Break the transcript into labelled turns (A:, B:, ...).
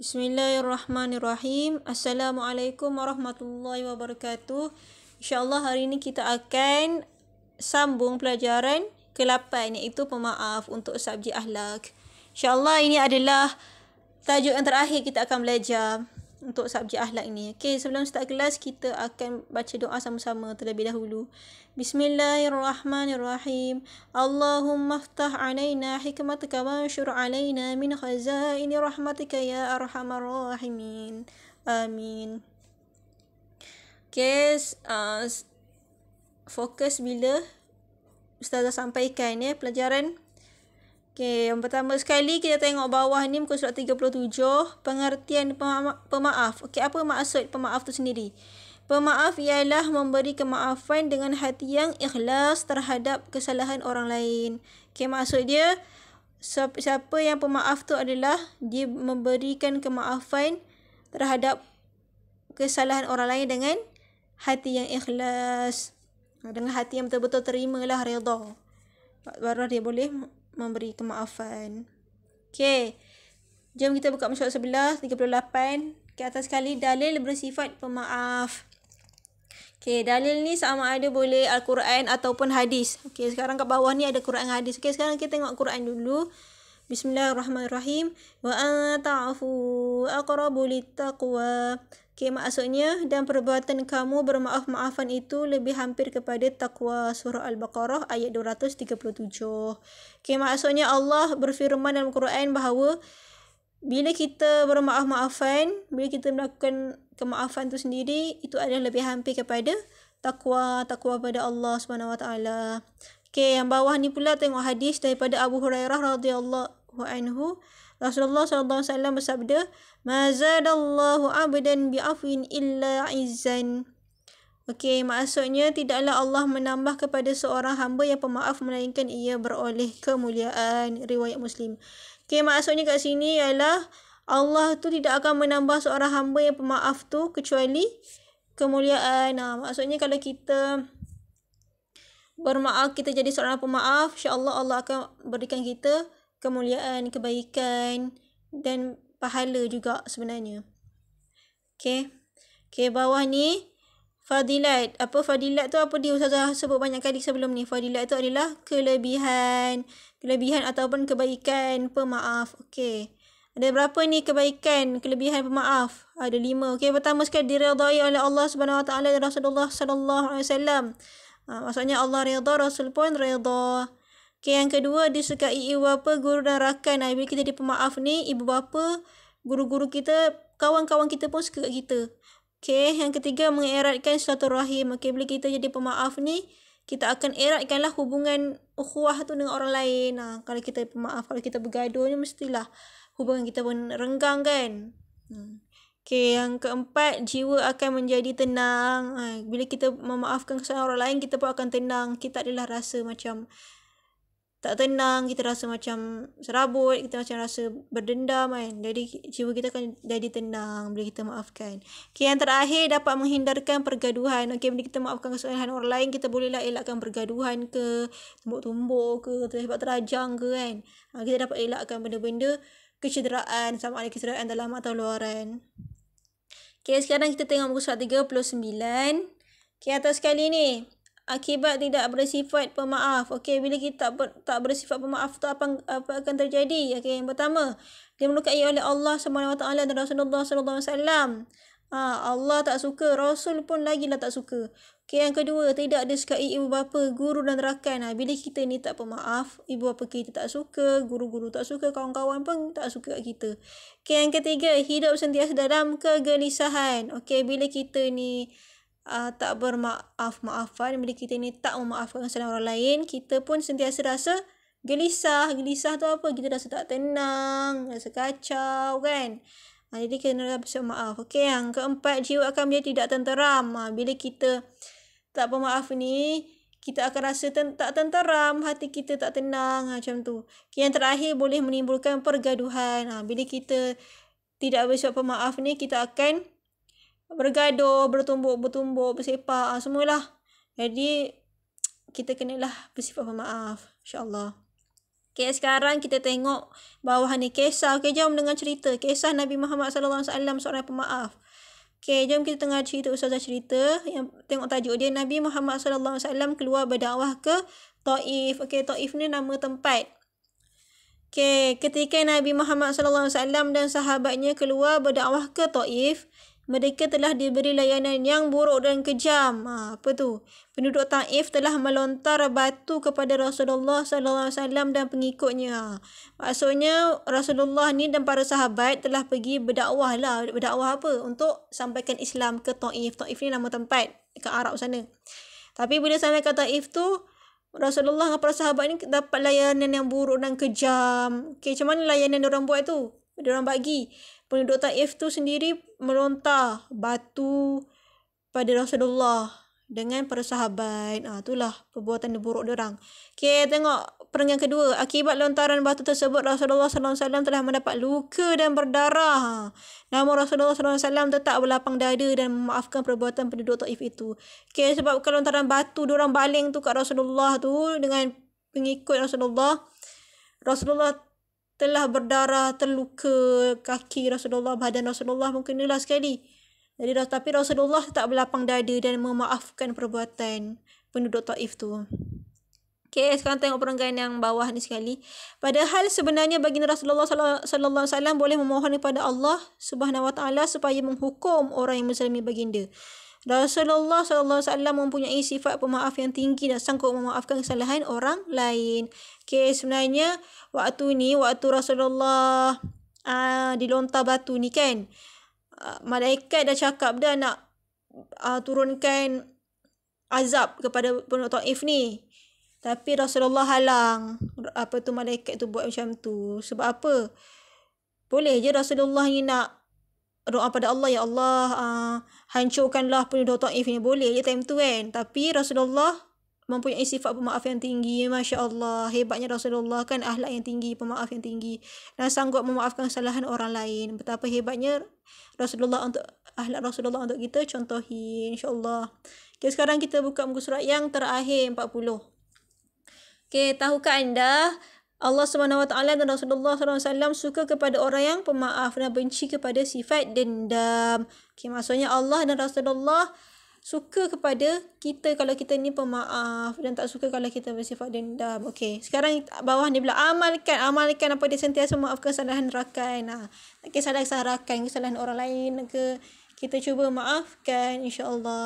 A: Bismillahirrahmanirrahim. Assalamualaikum warahmatullahi wabarakatuh. InsyaAllah hari ini kita akan sambung pelajaran ke-8 iaitu pemaaf untuk subjek akhlak. InsyaAllah ini adalah tajuk yang terakhir kita akan belajar untuk subjek akhlak ini. Okey, sebelum start kelas kita akan baca doa sama-sama terlebih dahulu. Bismillahirrahmanirrahim. Allahumma aftah alaina hikmataka wa anshur alaina min khazaini rahmatika ya arhamar rahimin. Amin. Okey, fokus bila Ustazah sampaikan pelajaran. Okey, yang pertama sekali kita tengok bawah ni muka surat 37, pengertian pemaaf. Okey, apa maksud pemaaf tu sendiri? Pemaaf ialah memberi kemaafan dengan hati yang ikhlas terhadap kesalahan orang lain. Okey, maksud dia siapa yang pemaaf tu adalah dia memberikan kemaafan terhadap kesalahan orang lain dengan hati yang ikhlas. Dengan hati yang betul-betul terimalah, redha. Baru dia boleh memberi kemaafan. Okey. Jom kita buka muka surat 11, 38. Ke atas sekali dalil bersifat pemaaf. Okey, dalil ni sama ada boleh Al-Quran ataupun hadis. Okey, sekarang kat bawah ni ada Quran dan hadis. Okey, sekarang kita tengok Quran dulu. Bismillahirrahmanirrahim. Wa anta'afu aqrabu littaqwa. Okey, maksudnya dan perbuatan kamu bermaaf-maafan itu lebih hampir kepada takwa. Surah Al-Baqarah ayat 237. Okey, maksudnya Allah berfirman dalam Quran bahawa bila kita bermaaf-maafan, bila kita melakukan kemaafan itu sendiri, itu adalah lebih hampir kepada takwa pada Allah SWT. Okey, yang bawah ni pula tengok hadis daripada Abu Hurairah radhiyallahu anhu. Rasulullah SAW bersabda, "Ma zadallahu 'abdan bi'afwin illa 'izzan." Okey, maksudnya tidaklah Allah menambah kepada seorang hamba yang pemaaf melainkan ia beroleh kemuliaan. Riwayat Muslim. Okey, maksudnya kat sini ialah Allah tu tidak akan menambah seorang hamba yang pemaaf tu kecuali kemuliaan. Maksudnya kalau kita bermaaf, kita jadi seorang pemaaf, insya-Allah Allah akan berikan kita kemuliaan, kebaikan dan pahala juga sebenarnya. Okey. Okey, bawah ni fadilat. Apa fadilat tu? Apa dia Ustazah sebut banyak kali sebelum ni? Fadilat tu adalah kelebihan ataupun kebaikan pemaaf. Okey. Ada berapa ni kebaikan, kelebihan pemaaf? Ada 5. Okey, pertama sekali diredai oleh Allah Subhanahu Wa Taala dan Rasulullah sallallahu alaihi wasallam. Maksudnya Allah redha, Rasul pun redha. Okay, yang kedua, disukai ibu bapa, guru dan rakan. Bila kita jadi pemaaf ni, ibu bapa, guru-guru kita, kawan-kawan kita pun suka kat kita. Okay, yang ketiga, mengeratkan silaturahim. Okay, bila kita jadi pemaaf ni, kita akan eratkanlah hubungan ukhuwah tu dengan orang lain. Kalau kita pemaaf, kalau kita bergaduh ni, mestilah hubungan kita pun renggang kan. Okay, yang keempat, jiwa akan menjadi tenang. Bila kita memaafkan kesalahan orang lain, kita pun akan tenang. Kita adalah rasa macam tak tenang, kita rasa macam serabut, kita macam rasa berdendam kan. Jadi jiwa kita akan jadi tenang bila kita maafkan. Okay, yang terakhir dapat menghindarkan pergaduhan. Okay, bila kita maafkan kesalahan orang lain, kita bolehlah elakkan pergaduhan ke, tumbuk-tumbuk ke, terlibat terajang ke kan. Kita dapat elakkan benda-benda kecederaan, sama ada kecederaan dalam atau luaran. Okay, sekarang kita tengok muka surat 39. Okay, atas sekali ni. Akibat tidak bersifat pemaaf. Okey, bila kita tak bersifat pemaaf tu apa akan terjadi? Okey, yang pertama, dia melukai oleh Allah SWT dan Rasulullah SAW. Allah tak suka, Rasul pun lagilah tak suka. Okey, yang kedua, tidak disukai ibu bapa, guru dan rakan. Bila kita ni tak pemaaf, ibu bapa kita tak suka, guru-guru tak suka, kawan-kawan pun tak suka kat kita. Okey, yang ketiga, hidup sentiasa dalam kegelisahan. Okey, bila kita ni tak bermaaf-maafan, bila kita ni tak memaafkan kesalahan orang lain, kita pun sentiasa rasa gelisah. Gelisah tu apa? Kita rasa tak tenang, rasa kacau kan. Jadi kena bersiap maaf. Okey, yang keempat, jiwa akan menjadi tidak tenteram. Bila kita tak bermaaf ni, kita akan rasa tak tenteram, hati kita tak tenang macam tu. Okay, yang terakhir, boleh menimbulkan pergaduhan. Bila kita tidak bersiap pemaaf ni, kita akan bergaduh, bertumbuk, bersepak, semualah. Jadi kita kenalah bersifat pemaaf, insya-Allah. Okay, sekarang kita tengok bawah ni kisah. Okay, jom dengan cerita. Kisah Nabi Muhammad SAW, seorang pemaaf. Okay, jom kita tengah cerita, Ustazah cerita. Yang tengok tajuk dia, Nabi Muhammad SAW keluar berdakwah ke Taif. Okay, Taif ni nama tempat. Okay, ketika Nabi Muhammad SAW dan sahabatnya keluar berdakwah ke Taif, mereka telah diberi layanan yang buruk dan kejam. Apa tu? Penduduk Taif telah melontar batu kepada Rasulullah SAW dan pengikutnya. Maksudnya Rasulullah ni dan para sahabat telah pergi berdakwah lah. Berdakwah apa? Untuk sampaikan Islam ke Taif. Taif ni nama tempat dekat Arab sana. Tapi bila sampai ke Taif tu, Rasulullah dan para sahabat ni dapat layanan yang buruk dan kejam. Okay, macam mana layanan diorang buat tu? Diorang bagi. Penduduk Taif tu sendiri melontar batu pada Rasulullah dengan para sahabat. Itulah perbuatan buruk diorang. Okay, tengok perenggan kedua. Akibat lontaran batu tersebut, Rasulullah SAW telah mendapat luka dan berdarah. Namun Rasulullah SAW tetap berlapang dada dan memaafkan perbuatan penduduk Taif itu. Okay, sebab lontaran batu diorang baling tu kat Rasulullah tu dengan pengikut Rasulullah. Rasulullah telah berdarah, terluka kaki Rasulullah, badan Rasulullah mungkin inilah sekali. Jadi tapi Rasulullah tetap berlapang dada dan memaafkan perbuatan penduduk Taif tu. Okay, sekarang tengok perenggan yang bawah ni sekali. Padahal sebenarnya baginda Rasulullah sallallahu alaihi wasallam boleh memohon kepada Allah Subhanahu wa taala supaya menghukum orang yang menzalimi baginda. Rasulullah sallallahu alaihi wasallam mempunyai sifat pemaaf yang tinggi dan sanggup memaafkan kesalahan orang lain. Okay, sebenarnya waktu Rasulullah dilontar batu ni kan, malaikat dah cakap dah nak turunkan azab kepada penduduk Taif ni. Tapi Rasulullah halang. Malaikat tu buat macam tu. Sebab apa? Boleh je Rasulullah ni nak doa pada Allah, ya Allah, hancurkanlah penduduk Taif ni. Boleh je time tu kan. Tapi Rasulullah mempunyai sifat pemaaf yang tinggi. Masya Allah. Hebatnya Rasulullah kan, akhlak yang tinggi, pemaaf yang tinggi. Dan sanggup memaafkan kesalahan orang lain. Betapa hebatnya akhlak Rasulullah untuk kita contohi, insyaAllah. Okay, sekarang kita buka muka surat yang terakhir, 40. Okay, tahukah anda Allah SWT dan Rasulullah SAW suka kepada orang yang pemaaf dan benci kepada sifat dendam. Okay, maksudnya Allah dan Rasulullah suka kepada kita kalau kita ni pemaaf dan tak suka kalau kita bersifat dendam. Okay, sekarang bawah ni pula amalkan apa dia, sentiasa memaafkan kesalahan rakan. Tak kisahlah kesalahan rakan, kesalahan orang lain ke, kita cuba maafkan, insyaAllah.